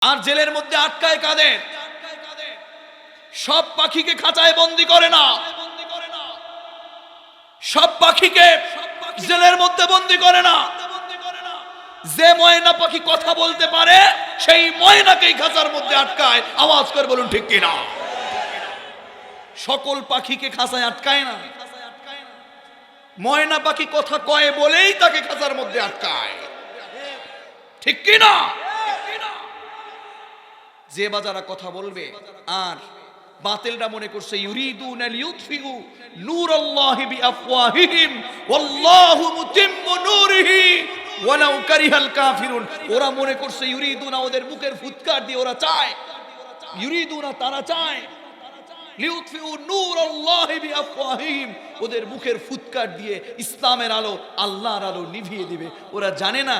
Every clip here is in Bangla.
আর জেলের মধ্যে আটকায় কাদের? সব পাখিকে খাঁচায় বন্দি করে না, সব পাখিকে জেলের মধ্যে বন্দি করে না। যে ময়না পাখি কথা বলতে পারে সেই ময়নাকেই খাঁচার মধ্যে আটকায়। আওয়াজ করে বলুন ঠিক কিনা? সকল পাখিকে খাঁচায় আটকায় না। ময়না পাখি কথা কয় বলেই তাকে খাঁচার মধ্যে আটকায়, ঠিক কিনা? যে বাজারা কথা বলবে আর বাতিলরা মনে করছে ইউরিদুনা লিইউতফিউ নূরাল্লাহি বিআফওয়াহিহিম ওয়াল্লাহু মুতিম্মু নূরিহি ওয়ালাউ কারিহাল কাফিরুন। ওরা মনে করছে ইউরিদুনা, ওদের মুখের ফুৎকার দিয়ে ওরা চায়, ইউরিদুনা তারা চায় লিইউতফিউ নূরাল্লাহি বিআফওয়াহিহিম, ওদের মুখের ফুৎকার দিয়ে ইসলামের আলো, আল্লাহর আলো নিভিয়ে দিবে। ওরা জানে না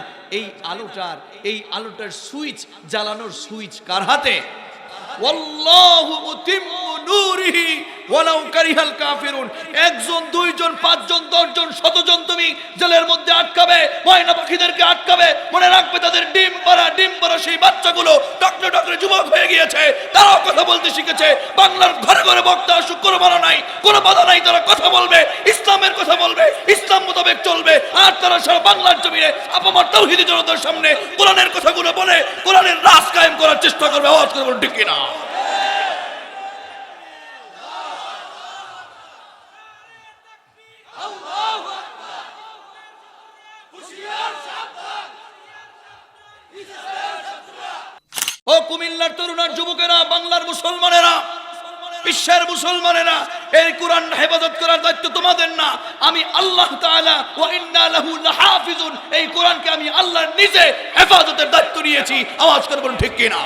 এই আলোটার সুইচ জ্বালানোর সুইচ কার হাতে? ওয়াল্লাহু মুতিম্মু নূরিহি ওয়ালাউ কারিহাল কাফিরুন। একজন, দুইজন, পাঁচজন, দশজন, শতজন তুমি জেলের মধ্যে আটকাবে, ময়না পাখিদেরকে আটকাবে, মনে রাখবে তাদের ডিম পাড়া সেই বাচ্চাগুলো ডক্টর যুবক হয়ে গিয়েছে, তারাও কথা বলতে শিখেছে। বাংলার ঘরে ঘরে বক্তা আসুক, কোনো বাধা নাই, কোনো বাধা নাই, তারা কথা বলবে, ইসলামের কথা বলবে, ইসলাম মোতাবেক চলবে। আর তারা সারা বাংলার জমিনে আপামর তাওহীদি জনতার সামনে কোরআনের কথাগুলো বলে কোরআনের রাজ কায়েম করার চেষ্টা করবে। আওয়াজ করে বলুন ঠিক কিনা? ও কুমিল্লার তরুণার যুবকেরা, বাংলার মুসলমানেরা, বিশ্বের মুসলমানেরা, এই কোরআন হেফাজত করার দায়িত্ব তোমাদের না, আমি আল্লাহ তাআলা ওয়া ইন্না লাহু লাহাফিজুন, এই কোরআনকে আমি আল্লাহ নিজে হেফাজতের দায়িত্ব নিয়েছি। আওয়াজ করে বলুন ঠিক কিনা?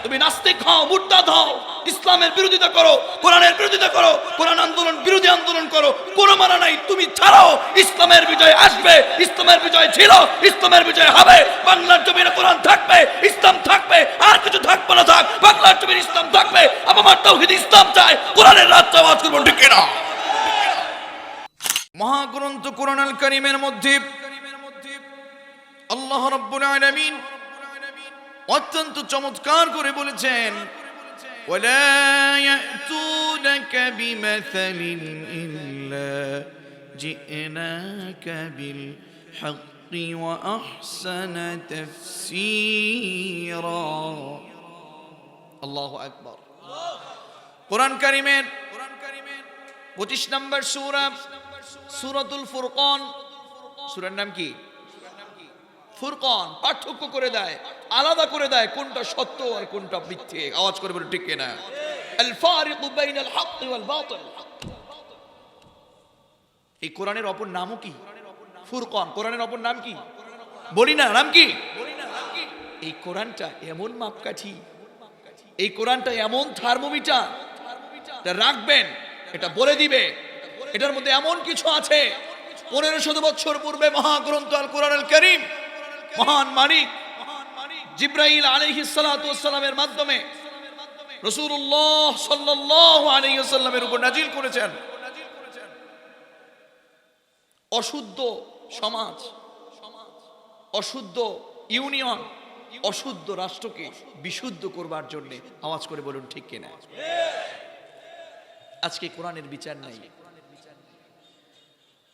তুমি নাস্তিক হও, মুরতাদ হও, ইসলামের বিরোধিতা করো, কোরআনের বিরোধিতা করো, কোরআন আন্দোলন বিরোধী আন্দোলন করো, কোনো মানা নাই। তুমি ছাড়াও ইসলামের বিজয় আসবে, ইসলামের বিজয় ছিল, ইসলামের বিজয় হবে। বাংলার জমিনে কোরআন থাকবে, ইসলাম থাকবে, আর কিছু থাকবে না থাক, বাংলার জমিনে ইসলাম থাকবে। আমার তাওহীদ ইসলাম চাই, কোরআনের রাজ্য। আওয়াজ করব ঠিক কিনা? মহাগ্রন্থ কোরআনুল কারীমের মধ্যে আল্লাহ রাব্বুল আলামিন অত্যন্ত চমৎকার করে বলেছেন, ওয়ালা ইয়াতুনাকা বিমাসালিন ইল্লা জিনাকা বিল হাক্কি ওয়া আহসানা তাফসীরা। আল্লাহু আকবার। কোরআন কারীমের 25 নম্বর সূরা, সূরাতুল ফুরকান। সূরার নাম কি? ফুরকান। পার্থক্য করে দেয়, আলাদা করে দেয় কোনটা সত্য আর কোনটা মিথ্যে। আওয়াজ করে বলুন ঠিক কিনা? আল ফারিকু বাইনাল হক ওয়াল বাতিল। এই কোরআনের অপর নামও কি? ফুরকান। কোরআনের অপর নাম কি? বলি না, নাম কি? এই কোরআনটা এমন মাপকাঠি, এই কোরআনটা এমন থার্মোমিটার, এটা রাখবেন, এটা বলে দিবে এটার মধ্যে এমন কিছু আছে। 1500 বছর পূর্বে মহাগ্রন্থ আল কোরআনুল কারীম মহান মালিক জিবরাইল আলাইহিস সালাতু ওয়াস সালামের মাধ্যমে রাসূলুল্লাহ সাল্লাল্লাহু আলাইহি ওয়াসাল্লামের উপর নাজিল করেছেন। অশুদ্ধ সমাজ, অশুদ্ধ ইউনিয়ন, অশুদ্ধ রাষ্ট্রকে বিশুদ্ধ করবার জন্য। আওয়াজ করে বলুন ঠিক কিনা? আজকে কোরআনের বিচার নাই,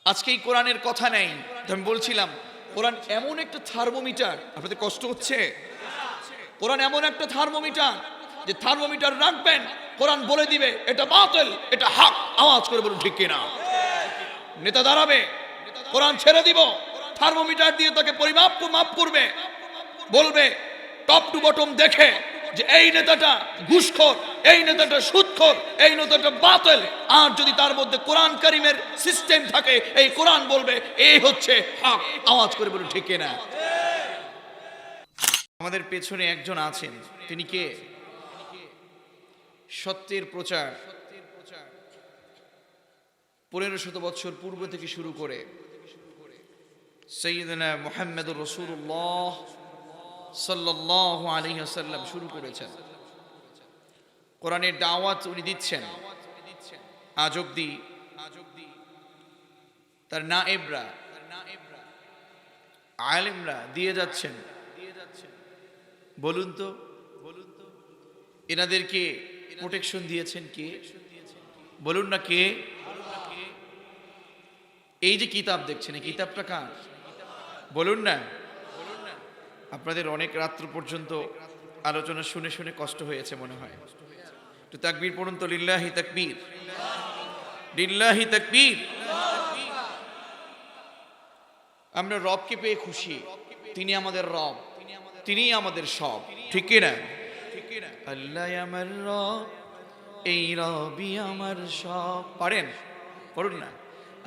আজকে এই কোরআনের কথা নেই। আমি বলছিলাম কোরআন এমন একটা থার্মোমিটার। আপনাদের কষ্ট হচ্ছে? কোরআন এমন একটা থার্মোমিটার যে থার্মোমিটার রাখবেন, কোরআন বলে দিবে এটা বাতিল, এটা হক। আওয়াজ করে বলুন ঠিক কিনা? নেতা দাঁড়াবে, কোরআন ছেড়ে দিব, থার্মোমিটার দিয়ে তাকে মাপ করবে, বলবে টপ টু বটম দেখে যে এই নেতাটা ঘুষখোর, এই নেতাটা সুদখোর, এই নেতাটা বাতিল। আর যদি তার মধ্যে কোরআন কারীমের সিস্টেম থাকে, এই কোরআন বলবে এই হচ্ছে হক। আওয়াজ করে বলুন ঠিক কিনা? আমাদের পেছনে একজন আছেন, তিনি কে? সত্যের প্রচার 1500 বছর পূর্ব থেকে শুরু করে সাইয়্যিদুনা মুহাম্মদুর রাসূলুল্লাহ সাল্লাল্লাহু আলাইহি ওয়াসাল্লাম শুরু করেছেন। কোরআনের দাওয়াত উনি দিচ্ছেন। আজ অবধি তার নায়েবরা, আলেমরা দিয়ে যাচ্ছেন। বলুন তো, এনাদেরকে প্রোটেকশন দিয়েছেন কে? বলুন না কে? এই যে কিতাব দেখছেন, এই কিতাবটা কার? বলুন না। আপনাদের অনেক রাত্র পর্যন্ত আলোচনা শুনে শুনে কষ্ট হয়েছে মনে হয়। তো তাকবীর পড়ুন তো, লিল্লাহি তাকবীর, লিল্লাহি তাকবীর। আমরা রবকে পেয়ে খুশি, তিনি আমাদের রব, তিনি আমাদের সব, ঠিক কি না? আল্লাহ আমার রব, এই রবই আমার সব। পারেন? পড়ুন না।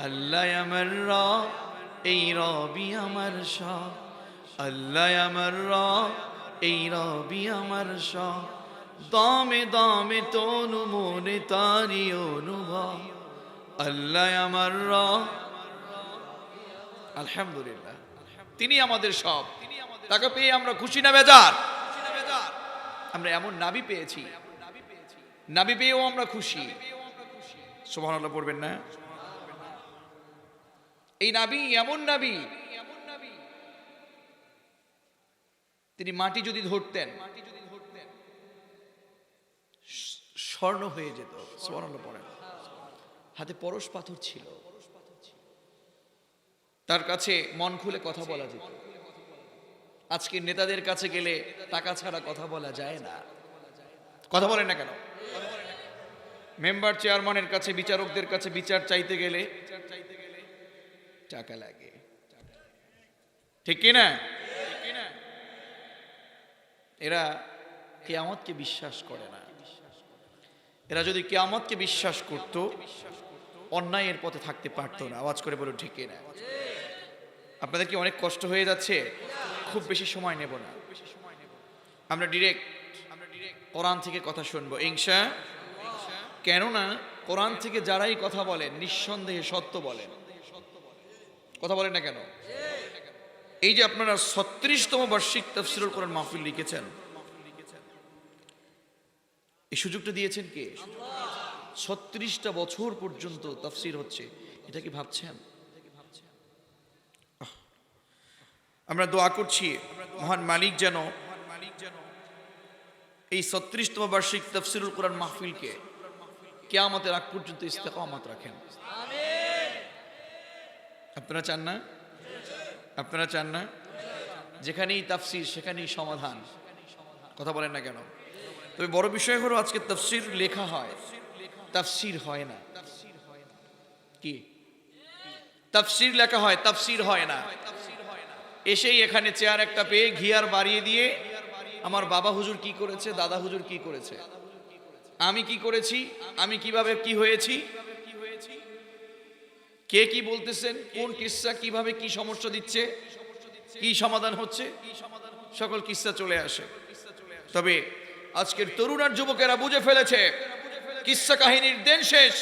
আল্লাহ আমার রব, এই রবই আমার সব। আল্লাহ আমার রব, এই রবি আমার সব। দমে দমে তনু মনে তারি অনুভব। আল্লাহ আমার রব, আলহামদুলিল্লাহ, তিনি আমাদের সব। তাকে পেয়ে আমরা খুশি না বেজার? আমরা এমন নাবি পেয়েছি, নাবি পেয়েও আমরা খুশি। সুবহানাল্লাহ পড়বেন না? এই নাবি এমন নাবি, তিনি মাটি যদি ধরতেন স্বর্ণ হয়ে যেত। সুবহানাল্লাহ পড়েন। হাতে পরশ পাথর ছিল, তার কাছে মন খুলে কথা বলা যেত। আজকে নেতাদের কাছে গেলে টাকা ছাড়া কথা বলা যায় না। কথা বলেন না কেন? মেম্বার চেয়ারম্যানের কাছে, বিচারকদের কাছে বিচার চাইতে গেলে টাকা লাগে, ঠিক কি না? এরা কিয়ামতকে বিশ্বাস করে না। এরা যদি কিয়ামতকে বিশ্বাস করত, অন্যায়ের পথে থাকতে পারতো না। আওয়াজ করে বলুন ঠিক কি না? আপনাদের কি অনেক কষ্ট হয়ে যাচ্ছে? খুব বেশি সময় নেব না, আমরা ডিরেক্ট কোরআন থেকে কথা শুনবো ইনশাআল্লাহ। কেননা কোরআন থেকে যারাই কথা বলেন নিঃসন্দেহে সত্য বলেন। কথা বলেন না কেন? এই যে আপনারা ৩৬তম বার্ষিক তাফসীরুল কোরআন মাহফিল লিখেছেন, এই সুযোগটা দিয়েছেন কে? ৩৬টা বছর পর্যন্ত তাফসীর হচ্ছে, এটা কি ভাবছেন? আমরা দোয়া করছি মহান মালিক যেন এই ৩৬তম বার্ষিক তাফসীরুল কোরআন মাহফিলকে কিয়ামতের আগ পর্যন্ত ইস্তেকামত রাখেন। আপনারা চান না? আপনারা চান না? যেখানেই তাফসীর সেখানেই সমাধান। কথা বলেন না কেন? তবে বড় বিষয় হলো আজকে তাফসীর লেখা হয়, তাফসীর হয় না। কি? তাফসীর লেখা হয়, তাফসীর হয় না। এসেই এখানে চেয়ার একটা পেয়ে ঘিয়ার বাড়িয়ে দিয়ে আমার বাবা হুজুর কি করেছে, দাদা হুজুর কি করেছে, আমি কি করেছি, আমি কিভাবে কি হয়েছি, কে কি বলতেছেন, কোন কিসসা কিভাবে কি সমস্যা দিচ্ছে, কি সমাধান হচ্ছে, সকল কিসসা চলে আসে। তবে আজকের তরুণ আর যুবকেরা বুঝে ফেলেছে কিসসা কাহিনীর দিন শেষ,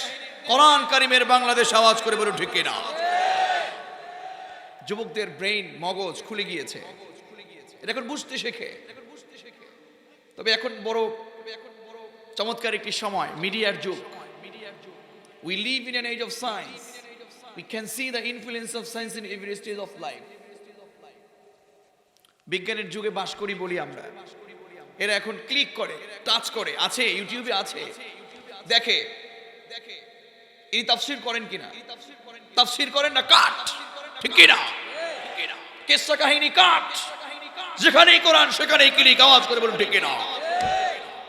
কোরআন কারিমের বাংলাদেশ। আওয়াজ করে বলুন ঠিক কিনা? যুবকদের ব্রেইন, মগজ খুলে গিয়েছে, এটা এখন বুঝতে শেখে। তবে এখন বড় চমৎকার একটি সময়, মিডিয়ার যুগ। We live in an age of science. We can see the influence of science in every stage of life. বিজ্ঞানের যুগে বাস করি বলি আমরা। এরা এখন ক্লিক করে, টাচ করে, আছে ইউটিউবে আছে, দেখে এই তাফসীর করেন কিনা, তাফসীর করেন না কাট, ঠিক কিনা? কিসসা কাহিনী কাট, যেখানেই কোরআন সেখানেই ক্লিক। আওয়াজ করে বলুন ঠিক কিনা?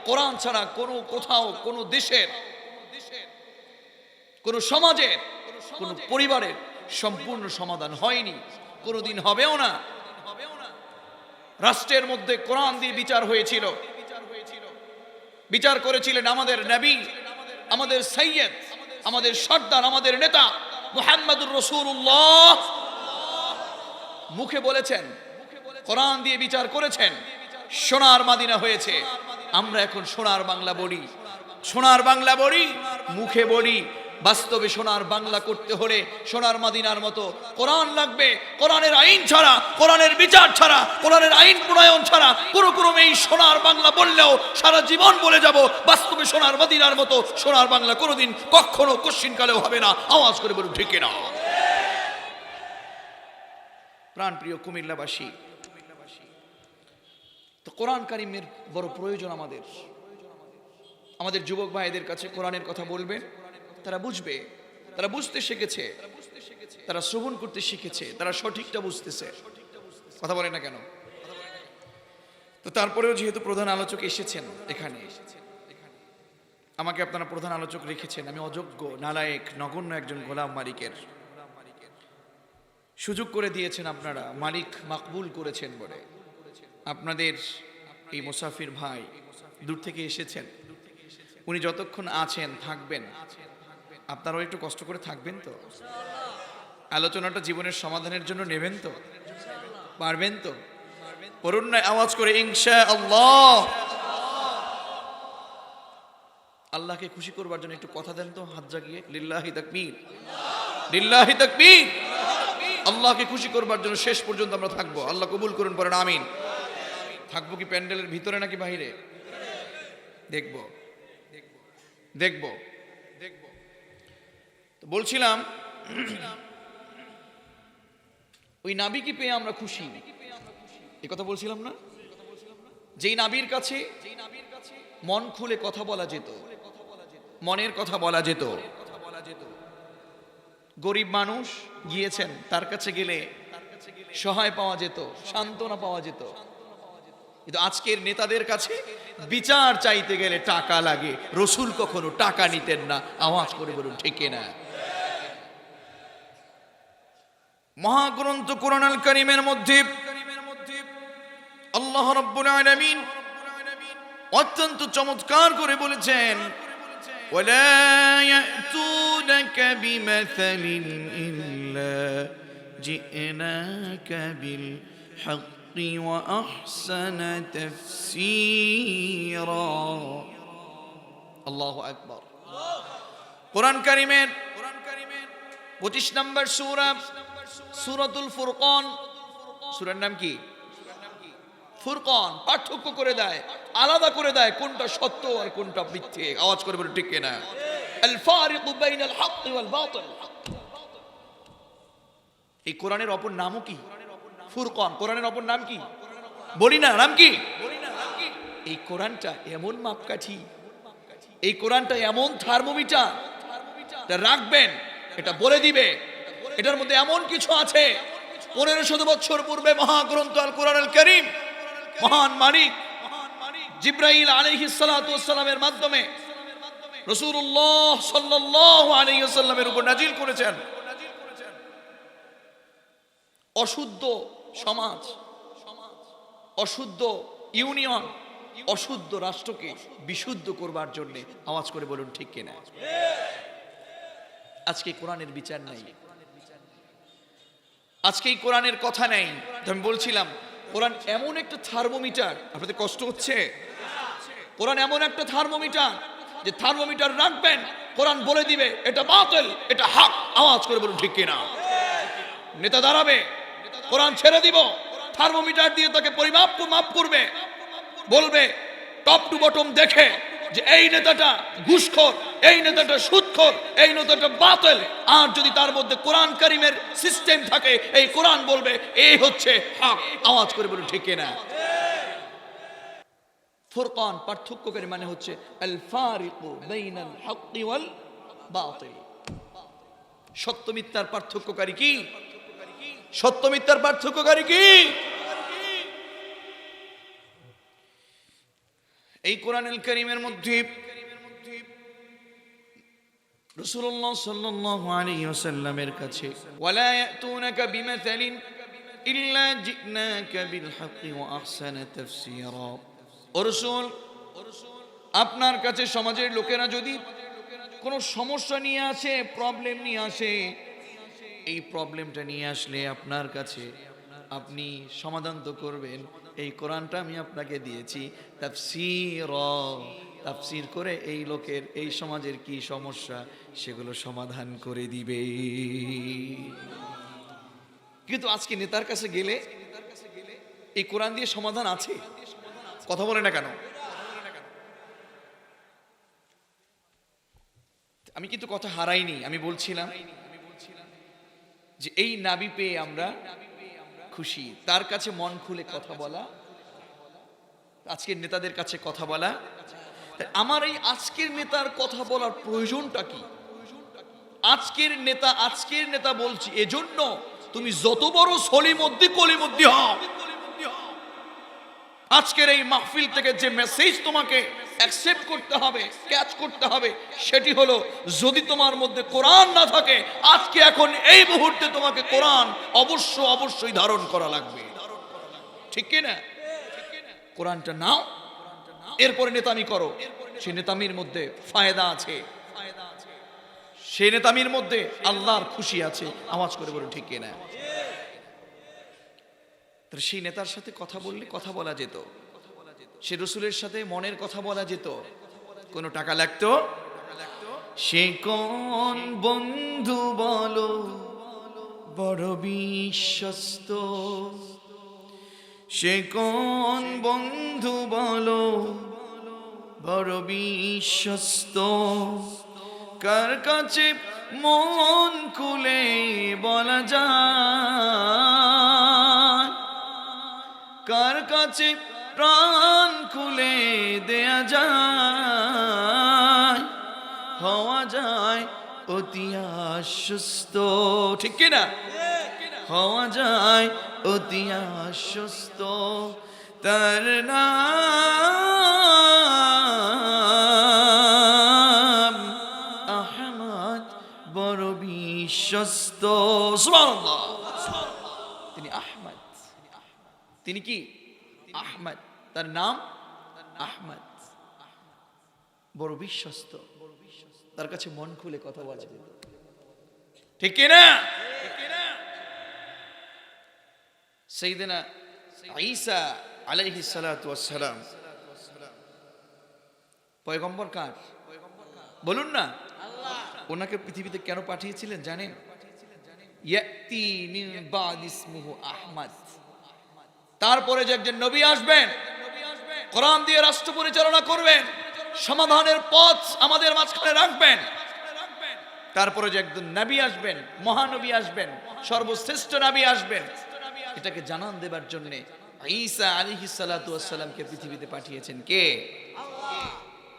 কোরআন ছাড়া কোনো কোথাও, কোনো দেশের, কোনো সমাজের, কোনো পরিবারের সম্পূর্ণ সমাধান হয়নি, কোনোদিন হবেও না। রাষ্ট্রের মধ্যে কোরআন দিয়ে বিচার হয়েছিল, বিচার করেছিলেন আমাদের নবী, আমাদের সাইয়্যেদ, আমাদের সর্দার, আমাদের নেতা মুহাম্মদুর রাসূলুল্লাহ। মুখে বলেছেন, কোরআন দিয়ে বিচার করেছেন, সোনার মদিনা হয়েছে। আমরা এখন সোনার বাংলা বলি, সোনার বাংলা বলি, মুখে বলি। বাস্তবে সোনার বাংলা করতে হলে সোনার মদিনার মতো কোরআন লাগবে। কোরআনের আইন ছাড়া, কোরআনের বিচার ছাড়া, কোরআনের আইন প্রণয়ন ছাড়া কোনো ক্রমে এই সোনার বাংলা বললেও সারা জীবন বলে যাব, বাস্তবে সোনার মদিনার মতো সোনার বাংলা কোনোদিন কখনো কশ্চিনকালেও হবে না। আওয়াজ করে বলুন ঠিক কিনা? প্রাণপ্রিয় কুমিল্লাবাসী, তো কোরআন কারিমের বড় প্রয়োজন আমাদের। আমাদের যুবক ভাইদের কাছে কোরআনের কথা বলবেন, তারা বুঝবে, তারা বুঝতে শিখেছে, তারা শ্রবণ করতে শিখেছে, তারা সঠিকটা বুঝতেছে। কথা বলে না কেন? তো তারপরেও যেহেতু প্রধান আলোচক এসেছেন এখানে, আমাকে আপনারা প্রধান আলোচক রেখেছেন, আমি অযোগ্য, নালায়েক, নগণ্য একজন গোলাম মালিকের সুযোগ করে দিয়েছেন আপনারা, মালিক মাকবুল করেছেন বলে। আপনাদের এই মুসাফির ভাই দূর থেকে এসেছেন, উনি যতক্ষণ আছেন থাকবেন, আপনারাও একটু কষ্ট করে থাকবেন তো? আলোচনাটা জীবনের সমাধানের জন্য নেবেন তো? পারবেন তো? পড়ুন না আওয়াজ করে ইনশাআল্লাহ। আল্লাহকে খুশি করবার জন্য একটু কথা দেন তো, হাত জাগিয়ে। লিল্লাহি তাকবীর, লিল্লাহি তাকবীর। আল্লাহকে খুশি করবার জন্য শেষ পর্যন্ত আমরা থাকবো। আল্লাহ কবুল করুন, পড়েন আমিন। থাকবো কি প্যান্ডেলের ভিতরে নাকি বাইরে? দেখবো দেখবো দেখবো। তো বলছিলাম, ওই নাবিকে পেয়ে আমরা খুশি, এই কথা বলছিলাম না? যেই নাবির কাছে মন খুলে কথা বলা যেত, মনের কথা বলা যেত। গরিব মানুষ গিয়েছেন, তার কাছে গেলে সহায় পাওয়া যেত, সান্ত্বনা পাওয়া যেত। কিন্তু আজকের নেতাদের কাছে বিচার চাইতে গেলে টাকা লাগে। রসুল কখনো টাকা নিতেন না। আওয়াজ করে বলুন ঠিক না? মহাগ্রন্থ কোরআন আল কারীমের মধ্যে আল্লাহ রাব্বুল আলামিন অত্যন্ত চমৎকার করে বলেছেন, ওয়ালা ইয়াতুনাকা বিমাসালিন ইল্লা জিনাকা বিল হাক্কি ওয়া আহসানা তাফসীরা। আল্লাহু আকবার। কোরআন কারীমের 25 নম্বর সূরা, সূরাতুল ফুরকান। সূরার নাম কি? ফুরকান। পার্থক্য করে দেয়, আলাদা করে দেয় কোনটা সত্য আর কোনটা মিথ্যে। আওয়াজ করে বলে ঠিক না? আল ফারিকু বাইনাল হাক্কি ওয়াল বাতিল। এই কোরআনের অপর নামও কি? ফুরকান। কোরআনের অপর নাম কি? বলি না, নাম কি? এই কোরআনটা এমন মাপকাঠি, এই কোরআনটা এমন থার্মোমিটার, রাখবেন, এটা বলে দিবে এটার মধ্যে এমন কিছু আছে। 1500 বছর পূর্বে মহাগ্রন্থ আল কোরআন আল কারীম মহান মালিক জিবরাইল আলাইহিস সালাতু ওয়াস সালামের মাধ্যমে রাসূলুল্লাহ সাল্লাল্লাহু আলাইহি ওয়াসাল্লামের উপর নাজিল করেছেন। অশুদ্ধ সমাজ, অশুদ্ধ ইউনিয়ন, অশুদ্ধ রাষ্ট্রকে বিশুদ্ধ করবার জন্য। আওয়াজ করে বলুন ঠিক কিনা? আজকে কোরআনের বিচার নাই, আজকে এই কোরআনের কথা নেই। আমি বলছিলাম কোরআন এমন একটা থার্মোমিটার। আপনাদের কষ্ট হচ্ছে? কোরআন এমন একটা থার্মোমিটার যে থার্মোমিটার রাখবেন, কোরআন বলে দিবে এটা বাতিল, এটা হক। আওয়াজ করে বলুন ঠিক কিনা? নেতা দাঁড়াবে, কোরআন ছেড়ে দিব, থার্মোমিটার দিয়ে তাকে পরিমাপ মাপ করবে, বলবে টপ টু বটম দেখে যে এই নেতাটা ঘুষখোর, এই নেতাটা সুদখোর, এই নেতাটা বাতিল। আর যদি তার মধ্যে কোরআন কারীমের সিস্টেম থাকে, এই কোরআন বলবে এই হচ্ছে হক। আওয়াজ করে বলুন ঠিক কিনা? ফুরকান পার্থক্যকারী মানে হচ্ছে আল ফারিকু বাইনাল হাক্কি ওয়াল বাতিল। সত্য মিথ্যার পার্থক্যকারী কি? সত্য মিথ্যার পার্থক্যকারী কি? এই কোরআনুল কারীমের মধ্যে রাসূলুল্লাহ সাল্লাল্লাহু আলাইহি ওয়াসাল্লামের কাছে ওয়ালা ইয়াতুনাকা বিমাসালিন ইল্লা জিনাকা বিল হাক্কি ওয়া আহসানা তাফসীরা। ও রাসূল, আপনার কাছে সমাজের লোকেরা যদি কোনো সমস্যা নিয়ে আসে, প্রবলেম নিয়ে আসে, এই প্রবলেমটা নিয়ে আসলে আপনার কাছে আপনি সমাধান তো করবেন। এই কোরআনটা আমি আপনাকে দিয়েছি তাফসীর, তাফসীর করে এই লোকের, এই সমাজের কি সমস্যা সেগুলো সমাধান করে দিবে। কিন্তু আজকে নেতার কাছে গেলে এই কোরআন দিয়ে সমাধান আছে? কথা বলে না কেন? আমি কিন্তু কথা হারাইনি। আমি বলছিলাম যে এই নাবি পেয়ে আমরা খুশি, তার কাছে মন খুলে কথা বলা আজকের নেতাদের কাছে কথা বলা, আমার এই আজকের নেতার কথা বলার প্রয়োজনটা কি? আজকের নেতা বলছি এজন্য, তুমি যত বড় কলিমদ্দি হও, আজকের এই মাহফিল থেকে যে মেসেজ তোমাকে অ্যাকসেপ্ট করতে হবে, ক্যাচ করতে হবে, সেটি হলো, যদি তোমার মধ্যে কোরআন না থাকে, আজকে এখন এই মুহূর্তে তোমাকে কোরআন অবশ্যই ধারণ করা লাগবে। ঠিক কি না? কোরআনটা নাও, এরপরে নেতামি করো। সেই নেতামির মধ্যে ফায়দা আছে, সেই নেতামির মধ্যে আল্লাহর খুশি আছে। আওয়াজ করে বলুন ঠিক কি না? সেই নেতার সাথে কথা বললে কথা বলা যেত, সে রসুলের সাথে মনের কথা বলা যেত, কোনো টাকা লাগতো? সে কোন বন্ধু বলো বড় বিশ্বস্ত, সে কোন বন্ধু বলো বড় বিশ্বস্ত, কার কাছে মন খুলে বলা যায়, কার কাছে প্রাণ খুলে দেয়া যায়, হওয়া যায় অতি আশ্বস্ত। ঠিক কিনা? হওয়া যায় অতি আশ্বস্ত, তার নাম আহমদ বড় বিশ্বস্ত। সুবহানাল্লাহ। তিনি আহমদ, তিনি কি? আহমদ, তার নাম আহমদ, বড় বিশ্বস্ত, তার কাছে মন খুলে কথা বলা যেত। ঠিক কিনা? সাইয়েদনা ঈসা আলাইহিস সালাতু ওয়াস সালাম পয়গম্বর কার? বলুন না। আল্লাহ। ওনাকে পৃথিবীতে কেন পাঠিয়েছিলেন জানেন? ইয়াতি মিন বাদ ইসমুহু আহমদ, তারপরে যে একজন নবী আসবেন, কোরআন দিয়ে রাষ্ট্র পরিচালনা করবেন, সমাধানের পথ আমাদের মাঝখানে রাখবেন, তারপরে যে একজন নবী আসবেন, মহানবী আসবেন, সর্বশ্রেষ্ঠ নবী আসবেন, এটাকে জানান দেবার জন্য ঈসা আলাইহিস সালাতু ওয়াস সালামকে পৃথিবীতে পাঠিয়েছেন কে? আল্লাহ।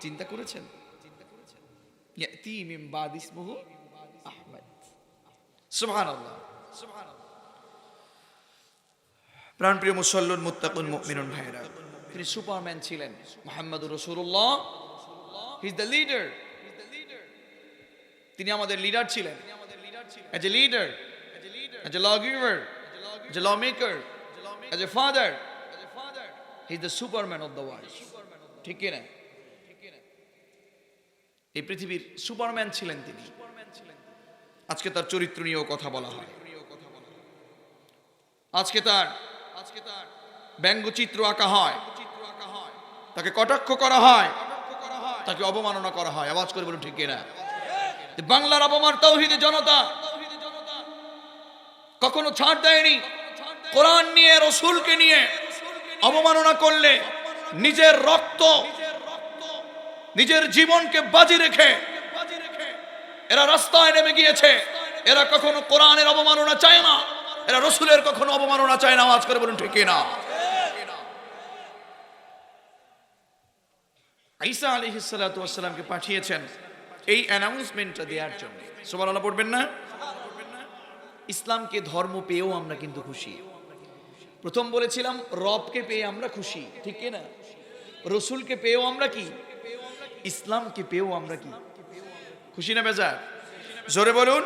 চিন্তা করেছেন? ইয়াতি মিন বাদ ইসমুহু আহমদ। সুবহানাল্লাহ। প্রাণপ্রিয় মুসল্লিন, মুত্তাকুন, মুমিনুন ভাইরা, তিনি সুপারম্যান ছিলেন। মুহাম্মদুর রাসূলুল্লাহ, হি ইজ দ্য লিডার। তিনি আমাদের লিডার ছিলেন। As a leader, as a lawgiver, as a lawmaker, as a father, he is the superman of the world. ঠিক কি না? এই পৃথিবীর সুপারম্যান ছিলেন তিনি। আজকে তার চরিত্র নিয়েও কথা বলা হয়, আজকে তার ব্যঙ্গচিত্র আঁকা হয়, তাকে কটাক্ষ করা হয়, তাকে অবমাননা করা হয়। আওয়াজ করে বলুন ঠিক কি না? বাংলার অবমান তাওহীদি জনতা কখনো ছাড় দেয়নি। কোরআন নিয়ে, রসুলকে নিয়ে অবমাননা করলে নিজের রক্ত, নিজের জীবনকে বাজি রেখে এরা রাস্তায় নেমে গিয়েছে। এরা কখনো কোরআনের অবমাননা চায় না, এরা রসুলের কখনো অবমাননা চায় না। আওয়াজ করে বলুন ঠিক না? ঈসা আলাইহিস সালাতু ওয়াস সালামকে পাঠিয়েছেন এই অ্যানাউন্সমেন্টটা দেওয়ার জন্য। সুবহানাল্লাহ পড়বেন না? ইসলামকে ধর্ম পেয়েও আমরা কিন্তু খুশি। প্রথম বলেছিলাম রবকে পেয়ে আমরা খুশি, ঠিক কি না? রসুলকে পেয়েও আমরা কি? ইসলামকে পেয়েও আমরা কি খুশি না বেজার? জোরে বলুন।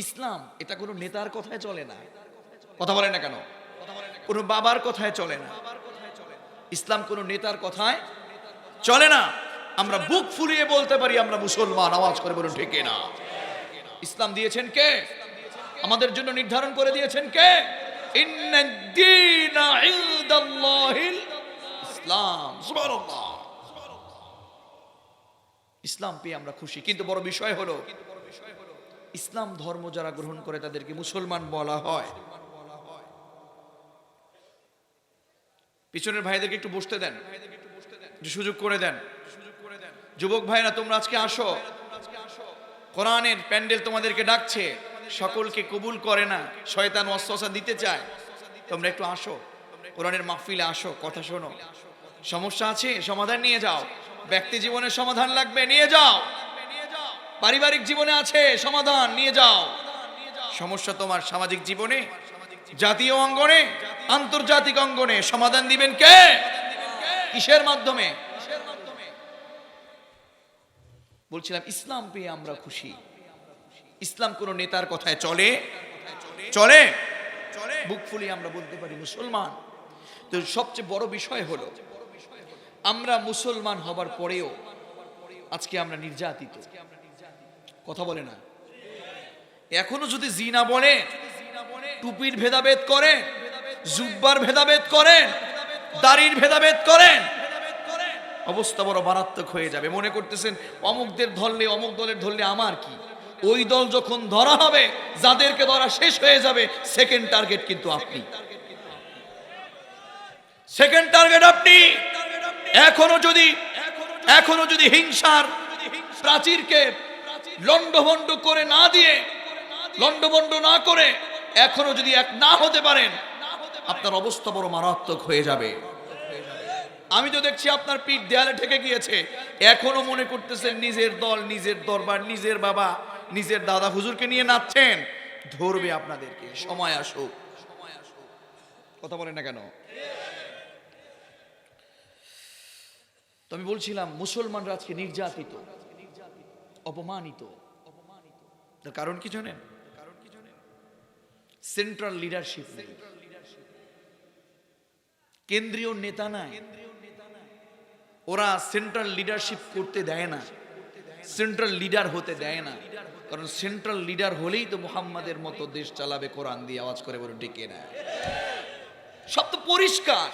ইসলাম এটা কোনো নেতার কথায় চলে না। কথা বলে না কেন? কোনো বাবার কথায় চলে না। ইসলাম কোনো নেতার কথায় চলে না। আমরা বুক ফুলিয়ে বলতে পারি আমরা মুসলমান। আওয়াজ করে বলুন ঠিক না? ইসলাম দিয়েছেন কে? আমাদের জন্য নির্ধারণ করে দিয়েছেন কে? ইন্নাদ-দীনা ইনদাল্লাহিল ইসলাম। সুবহানাল্লাহ। ইসলাম পেয়ে আমরা খুশি, কিন্তু বড় বিষয় হলো ইসলাম ধর্ম যারা গ্রহণ করে তাদেরকে মুসলমান বলা হয়। পিছনের ভাইদেরকে একটু বসতে দেন, একটু সুযোগ করে দেন। যুবক ভাইরা তোমরা আজকে আসো, কোরআনের প্যান্ডেল তোমাদেরকে ডাকছে, সকলকে কবুল করে না, শয়তান ওয়াসওয়াসা দিতে চায়। তোমরা একটু আসো, কোরআনের মাহফিলে আসো, কথা শোনো, সমস্যা আছে সমাধান নিয়ে যাও, ব্যক্তি জীবনের সমাধান লাগবে নিয়ে যাও, পারিবারিক জীবনে আছে সমাধান নিয়ে যাও, সমস্যা তোমার সামাজিক জীবনে, জাতীয় অঙ্গনে, আন্তর্জাতিক অঙ্গনে সমাধান দিবেন কে? কিসের মাধ্যমে? বলছিলাম ইসলাম পেয়ে আমরা খুশি। ইসলাম কোন নেতার কথায় চলে? চলে? বুক ফুলিয়ে আমরা বলতে পারি মুসলমান। তো সবচেয়ে বড় বিষয় হলো আমরা মুসলমান হবার পরেও আজকে আমরা নির্যাতিত। কথা বলে না? এখনো যদি জিনা বলে, টুপির ভেদাভেদ করেন, জুব্বার ভেদাভেদ করেন, দাড়ির ভেদাভেদ করেন, অবস্থা বড় মারাত্মক হয়ে যাবে। মনে করতেছেন অমুকদের ধরলে, অমুক দলের ধরলে আমার কি? ওই দল যখন ধরা হবে, যাদেরকে ধরা শেষ হয়ে যাবে, সেকেন্ড টার্গেট কিন্তু আপনি। সেকেন্ড টার্গেট আপনি। এখনো যদি হিংসার প্রাচীরকে লন্ডভন্ড করে না দিয়ে, লন্ডভন্ড না করে এখনো যদি এক না হতে পারেন, আপনার অবস্থা বড় মারাত্মক হয়ে যাবে। আমি তো দেখছি আপনার পিঠ দেয়ালে ঠেকে গিয়েছে, এখনো মনে করতেছেন নিজের দল, নিজের দরবার, নিজের বাবা, নিজের দাদা হুজুরকে নিয়ে নাচছেন। ধরবে আপনাদেরকে, সময় আসুক। কথা বলেন না কেন? তো আমি বলছিলাম মুসলমানরা আজকে নির্যাতিত, অপমানিত। তার কারণ কি জানেন? সেন্ট্রাল লিডারশিপ নেই, কেন্দ্রীয় নেতা নাই। ওরা সেন্ট্রাল লিডারশিপ করতে দেয় না, সেন্ট্রাল লিডার হতে দেয় না। কারণ সেন্ট্রাল লিডার হলেই তো মুহাম্মাদের মতো দেশ চালাবে কোরআন দিয়ে। আওয়াজ করে বলে ঠিক না? সব তো পরিষ্কার,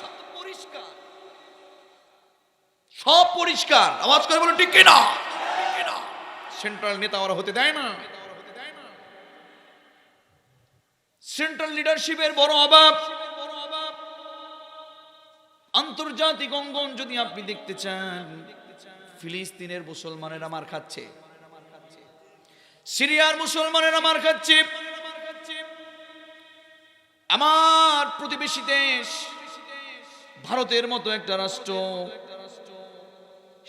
সব পরিষ্কার। আওয়াজ করে বলে ঠিক না? সেন্ট্রাল নেতা ওরা হতে দেয় না। সেন্ট্রাল লিডারশিপের বড় অভাব। আন্তর্জাতিক অঙ্গন যদি আপনি দেখতে চান, ফিলিস্তিনের মুসলমানেরা মার খাচ্ছে, সিরিয়ার মুসলমানেরা মার খাচ্ছে, আমার প্রতিবেশী দেশ ভারতের মতো একটা রাষ্ট্র,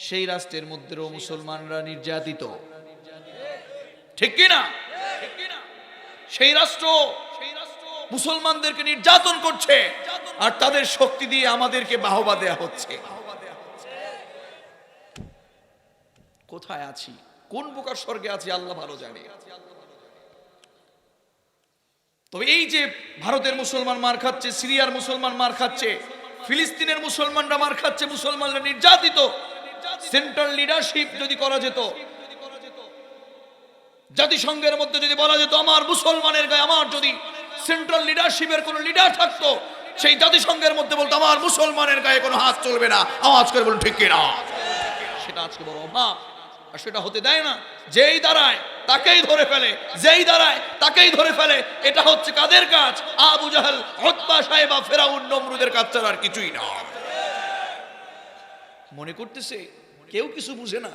সেই রাষ্ট্রের মধ্যেও মুসলমানরা নির্যাতিত। ঠিক কিনা? সেই রাষ্ট্র মুসলমানদেরকে নির্যাতন করছে, আর তাদের শক্তি দিয়ে আমাদেরকে বাহবা দেয়া হচ্ছে। কোথায় আছি? কোন প্রকার স্বর্গে আছি আল্লাহ ভালো জানে। তবে এই যে ভারতের মুসলমান মার খাচ্ছে, সিরিয়ার মুসলমান মার খাচ্ছে, ফিলিস্তিনের মুসলমানরা মার খাচ্ছে, মুসলমানরা নির্যাতিত। সেন্ট্রাল লিডারশিপ যদি করা যেত, জাতিসংঘের মধ্যে যদি বলা যেত আমার মুসলমানের গায়ে, আমার যদি সেন্ট্রাল লিডারশিপের কোন লিডার থাকতো, সেই জাতিসংঘের মধ্যে বলতো আমার মুসলমানের গায়ে কোনো হাত চলবে না। আওয়াজ করে বলুন ঠিক কিনা? সেটা আজকে বড় অভাব, আর সেটা হতে দেয় না। যেই দাঁড়ায় তাকেই ধরে ফেলে, যেই দাঁড়ায় তাকেই ধরে ফেলে। এটা হচ্ছে কাদের কাজ? আবু জাহেল, উতবা, সাইবা, ফেরাউন, নমরুদের কাজ ছাড়া আর কিছুই না। মনে করতেছে কেউ কিছু বুঝে না।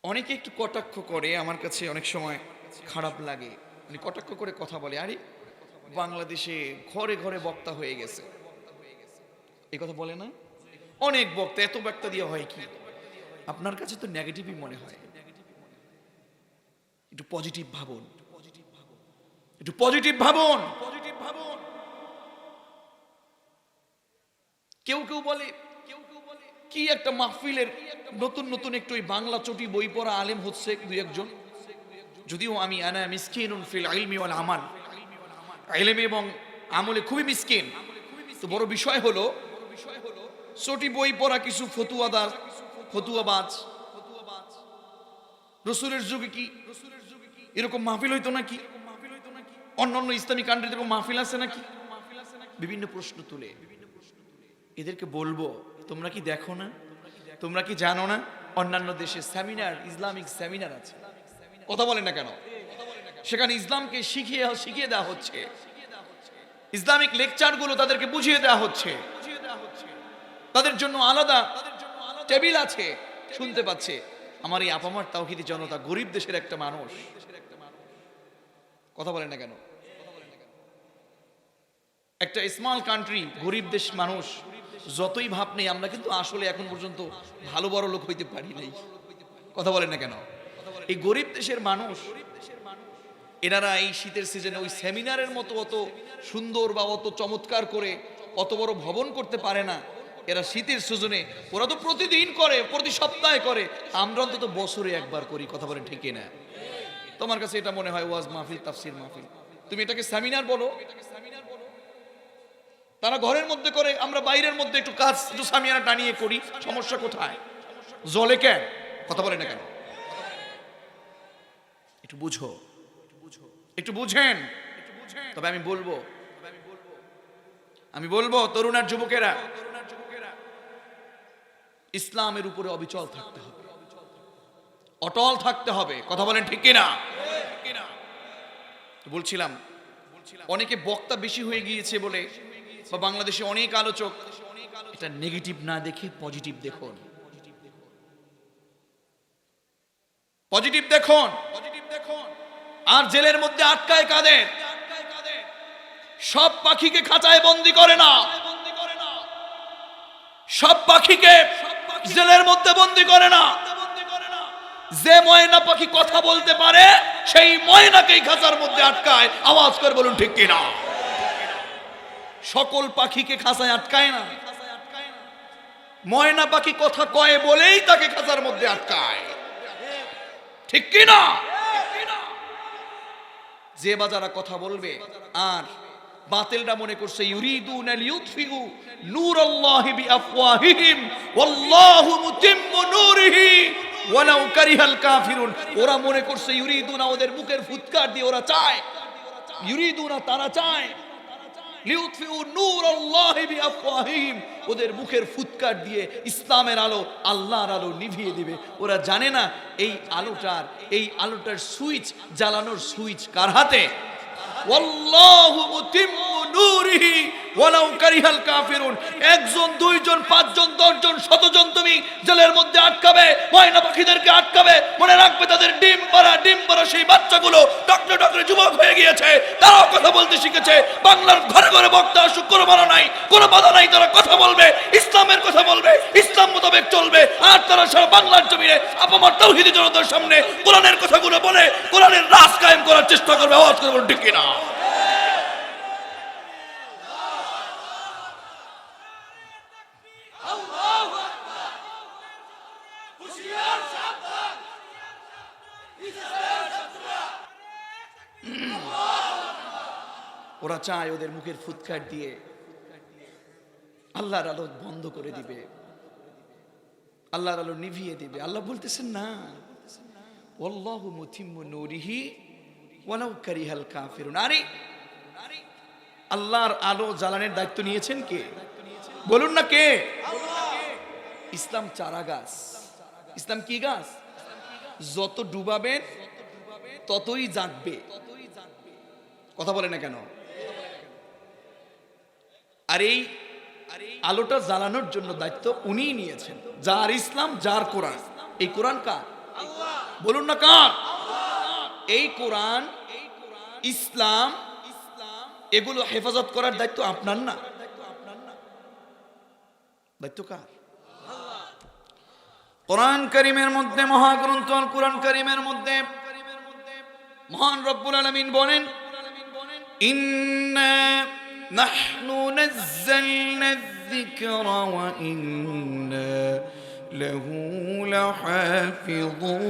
অনেকে একটু কটাক্ষ করে, আমার কাছে অনেক সময় খারাপ লাগে। মানে কটাক্ষ করে কথা বলে, আরে বাংলাদেশে ঘরে ঘরে বক্তা হয়ে গেছে, এই কথা বলে না? অনেক বক্তা, এত বক্তা দিয়ে হয় কি? আপনার কাছে তো নেগেটিভই মনে হয়। একটু পজিটিভ ভাবুন, একটু পজিটিভ ভাবুন। কেউ কেউ বলে কি একটা মাহফিলের নতুন নতুন একটু বাংলা চটি বই পড়া আলেম হচ্ছে দুই একজন। যদিও আমি আনা মিসকিনুন ফিল ইলমি ওয়াল আমাল, ইলমে এবং আমলে খুবই মিসকিন। তো বড় বিষয় হলো চটি বই পড়া কিছু ফতুয়াবাজ। রাসূলের যুগে কি এরকম মাহফিল হইতো নাকি? অন্যান্য ইসলামী কান্ট্রিতে এরকম মাহফিল আছে নাকি? বিভিন্ন প্রশ্ন তুলে এদেরকে বলবো, তোমরা কি দেখো না, তোমরা কি জানো না অন্যান্য দেশে সেমিনার, ইসলামিক সেমিনার আছে? কথা বলেন না কেন? সেখানে ইসলামকে শিখিয়ে দেওয়া হচ্ছে, ইসলামিক লেকচার গুলো তাদেরকে বুঝিয়ে দেওয়া হচ্ছে, তাদের জন্য আলাদা টেবিল আছে, শুনতে পাচ্ছে। আমার এই আপামার তাওহীদি জনতা গরিব দেশের একটা মানুষ। কথা বলেন না কেন? একটা স্মল কান্ট্রি, গরিব দেশ, মানুষ যতই ভাব নেই, আমরা কিন্তু আসলে এখন পর্যন্ত ভালো বড় লোক হইতে পারি নাই। কথা বলেন না কেন? এই গরিব দেশের মানুষ, এনারা এই শীতের সিজনে ওই সেমিনারের মতো অত সুন্দর বা অত চমৎকার করে অত বড় ভবন করতে পারে না। এরা শীতের সিজনে, ওরা তো প্রতিদিন করে, প্রতি সপ্তাহে করে, আমরা অন্তত বছরে একবার করি। কথা বলেন ঠিক না? তোমার কাছে এটা মনে হয় ওয়াজ মাহফিল, তাফসির মাহফিল, তুমি এটাকে সেমিনার বলো। তারা ঘরের মধ্যে করে, আমরা বাইরের মধ্যে একটু কাজ, একটু সামিয়ানা টানিয়ে করি। সমস্যা কোথায়? জলে কেন? কথা বলে না কেন? একটু বুঝো, একটু বুঝেন। তবে আমি বলবো তরুণ আর যুবকেরা, ইসলামের উপরে অবিচল থাকতে হবে, অটল থাকতে হবে। কথা বলেন ঠিক কিনা? বলছিলাম অনেকে বক্তা বেশি হয়ে গিয়েছে বলে, বা বাংলাদেশে অনেক আলোচক, এটা নেগেটিভ না দেখে পজিটিভ দেখুন। পজিটিভ দেখুন। আর জেলের মধ্যে আটকায় কাদের? সব পাখিকে খাঁচায় বন্দি করে না, সব পাখিকে জেলের মধ্যে বন্দি করে না। যে ময়না পাখি কথা বলতে পারে, সেই ময়নাকেই খাঁচার মধ্যে আটকায়। আওয়াজ করে বলুন ঠিক কিনা? সকল পাখিকে খাঁচায় আটকায় না। ময়না পাখি কথা কয় বলেই তাকে খাঁচার মধ্যে আটকায়। ঠিক কিনা? যে বাজারা কথা বলবে আর বাতিলরা মনে করছে ইউরিদুনা লিইউতফিউ নূরাল্লাহি বিআফওয়াহিহিম ওয়াল্লাহু মুতিম্মু নূরিহি ওয়ালাউ কারিহাল কাফিরুন। ওরা মনে করছে ইউরিদুনা, ওদের মুখের ফুৎকার দিয়ে ওরা চায়, ইউরিদুনা তারা চায়, লিইউতফিউ নূরাল্লাহি বিআফওয়াহিহিম, ওদের মুখের ফুৎকার দিয়ে ইসলামের আলো, আল্লাহর আলো নিভিয়ে দিবে। ওরা জানে না এই আলোটার সুইচ, জ্বালানোর সুইচ কার হাতে? ওয়াল্লাহু মুতিম্মু নূরিহি ওয়ালাউ কারিহাল কাফিরুন। একজন, দুইজন, পাঁচজন, দশজন, শতজন তুমি জেলের মধ্যে আটকাবে, ময়না পাখিদেরকে আটকাবে, মনে রাখবে তাদের ডিম পাড়া সেই বাচ্চাগুলো ডক্টর যুবক হয়ে গিয়েছে। তারাও কথা বলতে শিখেছে। বাংলার ঘরে ঘরে বক্তা আসুক, কোনো বাধা নাই, কোনো বাধা নাই। তারা কথা বলবে, ইসলামের কথা বলবে, ইসলাম মোতাবেক চলবে। আর তারা সারা বাংলার জমিনে আপামর তাওহীদি জনতার সামনে কোরআনের কথাগুলো বলে কোরআনের রাজ কায়েম করার চেষ্টা করবে। আওয়াজ করে বলুন ঠিক কিনা? ওরা চায় ওদের মুখের ফুৎকার দিয়ে আল্লাহর আলো বন্ধ করে দিবে, আল্লাহর আলো নিভিয়ে দিবে। আল্লাহ বলতেছেন না, ওয়াল্লাহু মুতিম্মু নূরিহি ওয়ালাউ কারিহাল কাফিরুন। আরে আল্লাহর আলো জ্বালানোর দায়িত্ব নিয়েছেন কে? বলুন না কে? ইসলাম চারা গাছ। ইসলাম কি গাছ? যত ডুবাবেন ততই জাগবে। কথা বলে না কেন? আর এই আলোটা জ্বালানোর জন্য দায়িত্ব উনিই নিয়েছেন। যার ইসলাম, যার কোরআন। এই কোরআন কার? বলুন না কার? এই কোরআন, ইসলাম, এগুলো হেফাজত করার দায়িত্ব আপনার না? দায়িত্ব কার? কোরআন কারীমের মধ্যে, মহাগ্রন্থ আল কোরআন কারীমের মধ্যে মহান রব্বুল আলামিন বলেন, ইন্না নাহনু নাযালনা যিকরা ওয়া ইন্না লাহু লাহাফিযুন।